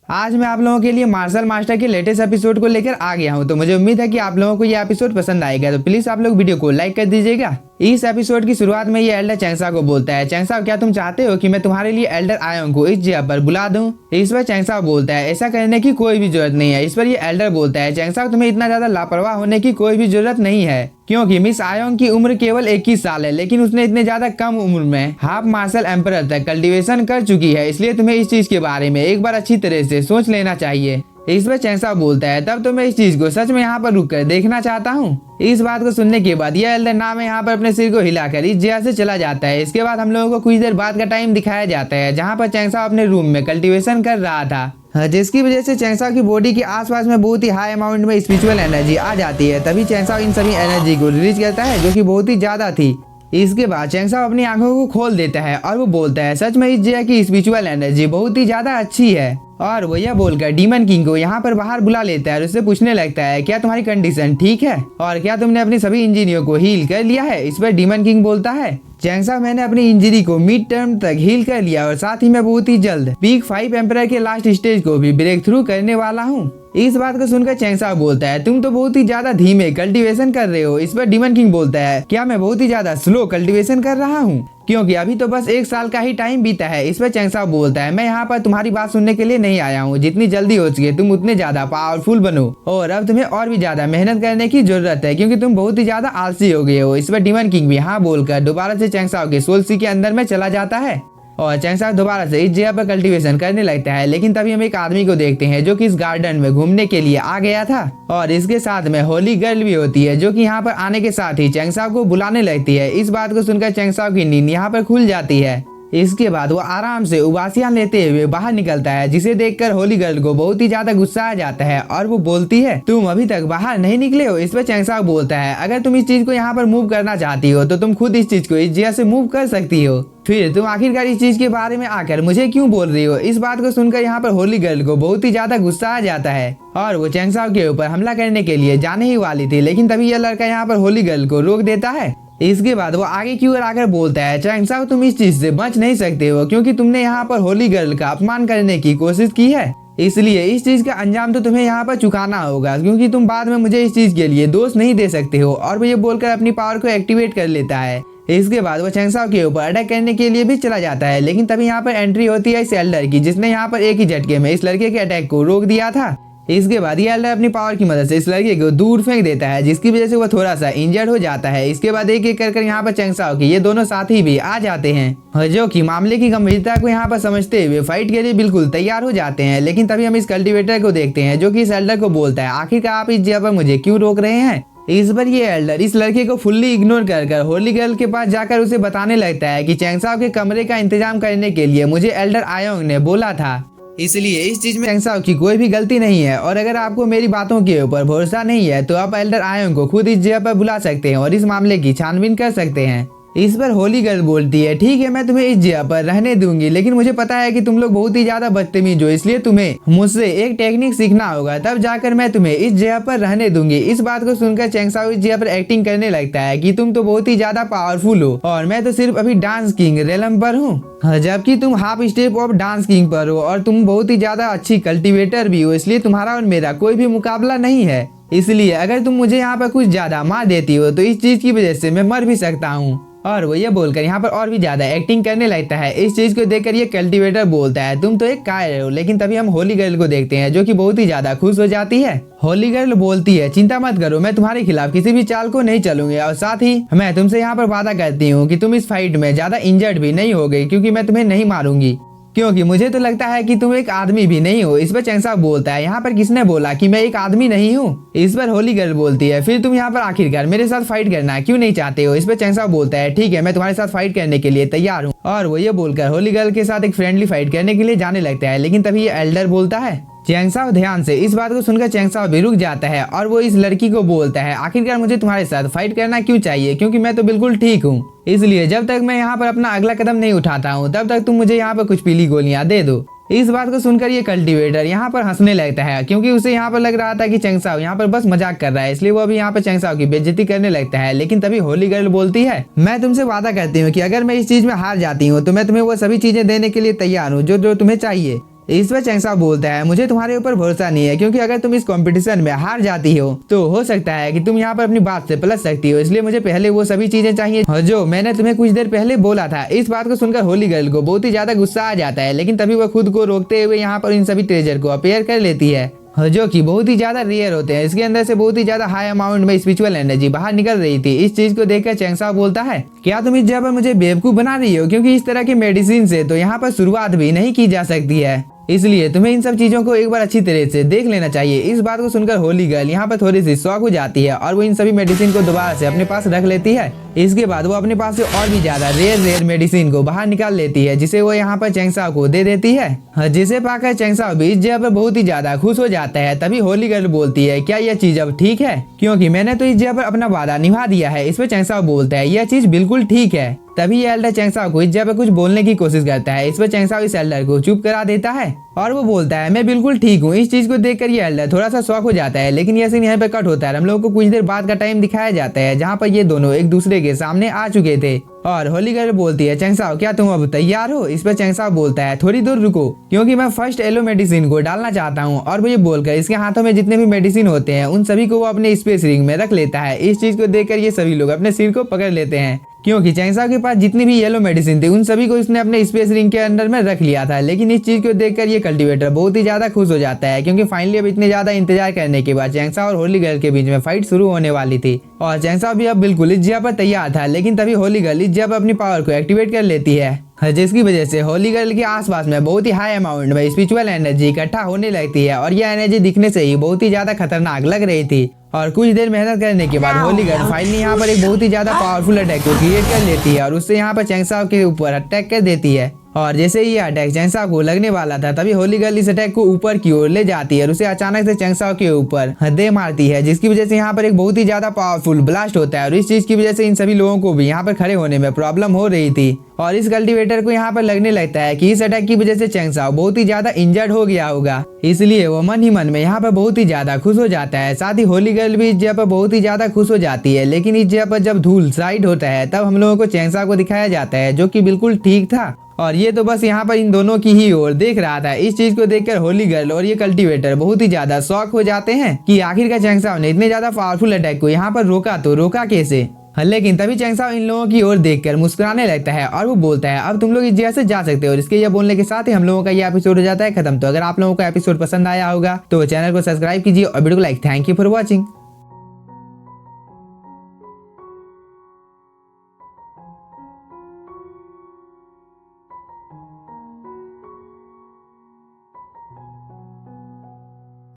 आज मैं आप लोगों के लिए मार्शल मास्टर के लेटेस्ट एपिसोड को लेकर आ गया हूं। तो मुझे उम्मीद है कि आप लोगों को ये एपिसोड पसंद आएगा। तो प्लीज आप लोग वीडियो को लाइक कर दीजिएगा। इस एपिसोड की शुरुआत में ये एल्डर चैंगसाओ को बोलता है, चैंगसाओ क्या तुम चाहते हो कि मैं तुम्हारे लिए एल्डर आयोंग को इस जगह पर बुला दूं? इस पर चैंगसाओ बोलता है ऐसा करने की कोई भी जरूरत नहीं है। इस पर ये एल्डर बोलता है, चैंगसाओ तुम्हें इतना ज्यादा लापरवाह होने की कोई भी जरूरत नहीं है, क्योंकि मिस आयोंग की उम्र केवल 21 साल है, लेकिन उसने इतने ज्यादा कम उम्र में हाफ मार्शल एम्परर तक कल्टीवेशन कर चुकी है। इसलिए तुम्हें इस चीज के बारे में एक बार अच्छी तरह से सोच लेना चाहिए। इस पर चैंगसाओ बोलता है तब तो मैं इस चीज को सच में यहाँ पर रुक कर देखना चाहता हूँ। इस बात को सुनने के बाद यह एल्डर नाम यहाँ पर अपने सिर को हिलाकर इस जगह से चला जाता है। इसके बाद हम लोगों को कुछ देर बाद का टाइम दिखाया जाता है, जहाँ पर चैंगसाओ अपने रूम में कल्टीवेशन कर रहा था, जिसकी वजह से चैंगसाओ की बॉडी के आसपास में बहुत ही हाई अमाउंट में स्पिरिचुअल एनर्जी आ जाती है। तभी चैंगसाओ इन सभी एनर्जी को रिलीज करता है, जो कि बहुत ही ज्यादा थी। इसके बाद चैंगसाओ अपनी आंखों को खोल देता है और वो बोलता है सच में इस जगह की स्पिरिचुअल एनर्जी बहुत ही ज्यादा अच्छी है। और वो यह बोलकर डीमन किंग को यहाँ पर बाहर बुला लेता है और उससे पूछने लगता है क्या तुम्हारी कंडीशन ठीक है और क्या तुमने अपनी सभी इंजरियों को हील कर लिया है? इस पर डीमन किंग बोलता है चैंगसाओ मैंने अपनी इंजरी को मिड टर्म तक हील कर लिया और साथ ही मैं बहुत ही जल्द पीक 5 एम्परर के लास्ट स्टेज को भी ब्रेक थ्रू करने वाला हूँ। इस बात को सुनकर चैंगसाओ बोलता है तुम तो बहुत ही ज्यादा धीमे कल्टीवेशन कर रहे हो। इस पर डीमन किंग बोलता है क्या मैं बहुत ही ज्यादा स्लो कल्टीवेशन कर रहा हूँ, क्योंकि अभी तो बस 1 साल का ही टाइम बीता है। इस पर चैंगसाओ बोलता है मैं यहाँ पर तुम्हारी बात सुनने के लिए नहीं आया हूँ, जितनी जल्दी हो सके तुम उतने ज्यादा पावरफुल बनो और अब तुम्हें और भी ज्यादा मेहनत करने की जरूरत है, क्योंकि तुम बहुत ही ज्यादा आलसी हो गए हो। इस पर डीमन किंग भी हाँ बोलकर दोबारा से चैंगसाओ के सोल सी के अंदर में चला जाता है और चैंगसाओ दोबारा से इस जगह पर कल्टीवेशन करने लगता है। लेकिन तभी हम एक आदमी को देखते हैं जो कि इस गार्डन में घूमने के लिए आ गया था और इसके साथ में होली गर्ल भी होती है, जो कि यहाँ पर आने के साथ ही चैंगसाओ को बुलाने लगती है। इस बात को सुनकर चैंगसाओ की नींद यहाँ पर खुल जाती है। इसके बाद वो आराम से उबासियां लेते हुए बाहर निकलता है, जिसे देखकर होली गर्ल को बहुत ही ज्यादा गुस्सा आ जाता है और वो बोलती है तुम अभी तक बाहर नहीं निकले हो। इस पर चैंगसाओ बोलता है अगर तुम इस चीज को यहाँ पर मूव करना चाहती हो तो तुम खुद इस चीज को इस जगह से मूव कर सकती हो, फिर तुम आखिरकार इस चीज के बारे में आकर मुझे क्यों बोल रही हो? इस बात को सुनकर यहाँ पर होली गर्ल को बहुत ही ज्यादा गुस्सा आ जाता है और वो चैंगसाओ के ऊपर हमला करने के लिए जाने ही वाली थी, लेकिन तभी यह लड़का यहाँ पर होली गर्ल को रोक देता है। इसके बाद वो आगे की ओर आकर बोलता है चैंगसाओ तुम इस चीज से बच नहीं सकते हो, क्योंकि तुमने यहाँ पर होली गर्ल का अपमान करने की कोशिश की है, इसलिए इस चीज का अंजाम तो तुम्हें यहाँ पर चुकाना होगा, क्योंकि तुम बाद में मुझे इस चीज के लिए दोष नहीं दे सकते हो। और वो ये बोलकर अपनी पावर को एक्टिवेट कर लेता है। इसके बाद वो चैंगसाओ के ऊपर अटैक करने के लिए भी चला जाता है, लेकिन तभी यहाँ पर एंट्री होती है इस एल्डर की, जिसने यहाँ पर एक ही झटके में इस लड़के के अटैक को रोक दिया था। इसके बाद ये एल्डर अपनी पावर की मदद से इस लड़के को दूर फेंक देता है, जिसकी वजह से वो थोड़ा सा इंजर्ड हो जाता है। इसके बाद एक एक कर यहाँ पर चैंगसाओ के ये दोनों साथी भी आ जाते हैं, जो कि मामले की गंभीरता को यहाँ पर समझते हुए फाइट के लिए बिल्कुल तैयार हो जाते हैं। लेकिन तभी हम इस कल्टीवेटर को देखते हैं, जो कि इस एल्डर को बोलता है आखिरकार आप इस जगह पर मुझे क्यों रोक रहे हैं? इस बार ये एल्डर इस लड़के को फुल्ली इग्नोर कर होली गर्ल के पास जाकर उसे बताने लगता है कि चैंगसाओ के कमरे का इंतजाम करने के लिए मुझे एल्डर आयोंग ने बोला था, इसलिए इस चीज में चैंगसाओ की कोई भी गलती नहीं है। और अगर आपको मेरी बातों के ऊपर भरोसा नहीं है तो आप एल्डर आयोंग को खुद इस जगह पर बुला सकते हैं और इस मामले की छानबीन कर सकते हैं। इस पर होली गर्ल बोलती है ठीक है मैं तुम्हें इस जगह पर रहने दूंगी, लेकिन मुझे पता है कि तुम लोग बहुत ही ज्यादा बदतमीज हो, इसलिए तुम्हें मुझसे एक टेक्निक सीखना होगा, तब जाकर मैं तुम्हें इस जगह पर रहने दूंगी। इस बात को सुनकर चैंगसाओ इस जगह पर एक्टिंग करने लगता है कि तुम तो बहुत ही ज्यादा पावरफुल हो और मैं तो सिर्फ अभी डांस किंग रेलम पर हूँ, जबकि तुम half step of dance king पर हो और तुम बहुत ही ज्यादा अच्छी कल्टीवेटर भी हो, इसलिए तुम्हारा और मेरा कोई भी मुकाबला नहीं है। इसलिए अगर तुम मुझे यहाँ पर कुछ ज्यादा मार देती हो तो इस चीज की वजह से मैं मर भी सकता हूँ। और वो ये बोलकर यहाँ पर और भी ज्यादा एक्टिंग करने लगता है। इस चीज को देखकर ये कल्टीवेटर बोलता है तुम तो एक कायर हो। लेकिन तभी हम होली गर्ल को देखते हैं, जो कि बहुत ही ज्यादा खुश हो जाती है। होली गर्ल बोलती है चिंता मत करो, मैं तुम्हारे खिलाफ किसी भी चाल को नहीं चलूंगी और साथ ही मैं तुमसे यहाँ पर वादा करती हूँ कि तुम इस फाइट में ज्यादा इंजर्ड भी नहीं होगे, क्योंकि मैं तुम्हें नहीं मारूंगी, क्योंकि मुझे तो लगता है कि तुम एक आदमी भी नहीं हो। इस पर चैंगसाओ बोलता है यहाँ पर किसने बोला कि मैं एक आदमी नहीं हूँ? इस पर होली गर्ल बोलती है फिर तुम यहाँ पर आखिरकार मेरे साथ फाइट करना क्यों नहीं चाहते हो? इस पर चैंगसाओ बोलता है ठीक है मैं तुम्हारे साथ फाइट करने के लिए तैयार हूँ। और वो ये बोलकर होली गर्ल के साथ एक फ्रेंडली फाइट करने के लिए जाने लगता है। लेकिन तभी ये एल्डर बोलता है चैंगसाओ ध्यान से। इस बात को सुनकर चैंगसाओ भी रुक जाता है और वो इस लड़की को बोलता है आखिरकार मुझे तुम्हारे साथ फाइट करना क्यों चाहिए, क्योंकि मैं तो बिल्कुल ठीक हूँ, इसलिए जब तक मैं यहाँ पर अपना अगला कदम नहीं उठाता हूँ तब तक तुम मुझे यहाँ पर कुछ पीली गोलियां दे दो। इस बात को सुनकर ये कल्टीवेटर यहाँ पर हंसने लगता है, क्योंकि उसे यहाँ पर लग रहा था कि चैंगसाओ यहाँ पर बस मजाक कर रहा है, इसलिए वो अभी यहाँ पर चैंगसाओ की बेइज्जती करने लगता है। लेकिन तभी होली गर्ल बोलती है मैं तुमसे वादा करती हूँ कि अगर मैं इस चीज में हार जाती हूँ तो मैं तुम्हें वो सभी चीजें देने के लिए तैयार हूँ जो तुम्हें चाहिए। इस पर चैंगसाओ बोलता है मुझे तुम्हारे ऊपर भरोसा नहीं है, क्योंकि अगर तुम इस कंपटीशन में हार जाती हो तो हो सकता है कि तुम यहाँ पर अपनी बात से पलट सकती हो, इसलिए मुझे पहले वो सभी चीजें चाहिए जो मैंने तुम्हें कुछ देर पहले बोला था। इस बात को सुनकर होली गर्ल को बहुत ही ज्यादा गुस्सा आ जाता है, लेकिन तभी वह खुद को रोकते हुए यहाँ पर इन सभी ट्रेजर को अपेयर कर लेती है जो कि बहुत ही ज्यादा रेयर होते हैं। इसके अंदर से बहुत ही ज्यादा हाई अमाउंट में स्पिरिचुअल एनर्जी बाहर निकल रही थी। इस चीज को देखकर चैंगसाओ बोलता है क्या तुम इस जगह पर मुझे बेवकूफ बना रही हो, क्योंकि इस तरह की मेडिसिन से तो यहाँ पर शुरुआत भी नहीं की जा सकती है, इसलिए तुम्हें इन सब चीजों को एक बार अच्छी तरह से देख लेना चाहिए। इस बात को सुनकर होली गर्ल यहाँ पर थोड़ी सी शॉक हो जाती है और वो इन सभी मेडिसिन को दोबारा से अपने पास रख लेती है। इसके बाद वो अपने पास से और भी ज्यादा रेयर मेडिसिन को बाहर निकाल लेती है, जिसे वो यहाँ पर चैंगसाओ को दे देती है, जिसे पाकर चैंगसाओ भी इस जगह पर बहुत ही ज्यादा खुश हो जाता है। तभी होली गर्ल बोलती है क्या यह चीज अब ठीक है, क्योंकि मैंने तो इस जगह पर अपना वादा निभा दिया है। इस पर चैंगसाओ बोलता है यह चीज बिल्कुल ठीक है। तभी ये एल्डर चैंगसाओ को इस जगह पर कुछ बोलने की कोशिश करता है। इस पर चैंगसाओ इस एल्डर को चुप करा देता है और वो बोलता है मैं बिल्कुल ठीक हूँ। इस चीज को देखकर ये एल्डर थोड़ा सा शॉक हो जाता है, लेकिन यह सीन यहाँ पे कट होता है। हम लोगों को कुछ देर बाद का टाइम दिखाया जाता है जहाँ पर ये दोनों एक दूसरे के सामने आ चुके थे और होली गर्ल बोलती है चैंगसाओ क्या तुम अब तैयार हो। इस पर चैंगसाओ बोलता है थोड़ी दूर रुको, क्योंकि मैं फर्स्ट येलो मेडिसिन को डालना चाहता हूँ। और वो ये बोलकर इसके हाथों में जितने भी मेडिसिन होते हैं उन सभी को वो अपने स्पेस रिंग में रख लेता है। इस चीज को देखकर ये सभी लोग अपने सिर को पकड़ लेते हैं, क्योंकि चैंगसाओ के पास जितनी भी येलो मेडिसिन थी उन सभी को इसने अपने स्पेस रिंग के अंदर में रख लिया था। लेकिन इस चीज को देखकर ये कल्टीवेटर बहुत ही ज्यादा खुश हो जाता है, क्योंकि फाइनली अब इतने ज्यादा इंतजार करने के बाद चैंगसाओ और होली गर्ल के बीच में फाइट शुरू होने वाली थी और चैंगसाओ भी अब बिल्कुल इस जगह पर तैयार था। लेकिन तभी होली गर्ल इस जगह पर अपनी पावर को एक्टिवेट कर लेती है, जिसकी वजह से होली गर्ल के आसपास में बहुत ही हाई अमाउंट में स्पिरिचुअल एनर्जी इकट्ठा होने लगती है और यह एनर्जी दिखने से ही बहुत ही ज्यादा खतरनाक लग रही थी। और कुछ देर मेहनत करने के बाद होली गर्ल फाइनली यहाँ पर एक बहुत ही ज्यादा पावरफुल अटैक को क्रिएट कर लेती है और उससे यहाँ पर चैंगसाओ के ऊपर अटैक कर देती है। और जैसे ही ये अटैक चैंगसाओ को लगने वाला था तभी होली गर्ल इस अटैक को ऊपर की ओर ले जाती है और उसे अचानक से चैंगसाओ के ऊपर दे मारती है, जिसकी वजह से यहाँ पर एक बहुत ही ज्यादा पावरफुल ब्लास्ट होता है और इस चीज की वजह से इन सभी लोगों को भी यहाँ पर खड़े होने में प्रॉब्लम हो रही थी। और इस कल्टीवेटर को यहाँ पर लगने लगता है कि इस अटैक की वजह से चैंगसाओ बहुत ही ज्यादा इंजर्ड हो गया होगा, इसलिए वो मन ही मन में यहाँ पर बहुत ही ज्यादा खुश हो जाता है। साथ ही होली गर्ल भी इस जगह पर बहुत ही ज्यादा खुश हो जाती है। लेकिन इस जगह पर जब धूल साइड होता है तब हम लोगों को चैंगसाओ को दिखाया जाता है, जो कि बिल्कुल ठीक था और ये तो बस यहाँ पर इन दोनों की ही ओर देख रहा था। इस चीज को देखकर होली गर्ल और ये कल्टीवेटर बहुत ही ज्यादा शॉक हो जाते हैं कि आखिरकार चैंगसाओ ने इतने ज्यादा पावरफुल अटैक को यहाँ पर रोका तो रोका कैसे। लेकिन तभी चैंगसाओ इन लोगों की ओर देखकर मुस्कुराने लगता है और वो बोलता है अब तुम लोग इस जगह से जा सकते हो। और इसके ये बोलने के साथ ही हम लोगों का ये एपिसोड हो जाता है खत्म। तो अगर आप लोगों को एपिसोड पसंद आया होगा तो चैनल को सब्सक्राइब कीजिए और वीडियो को like. Thank you for watching.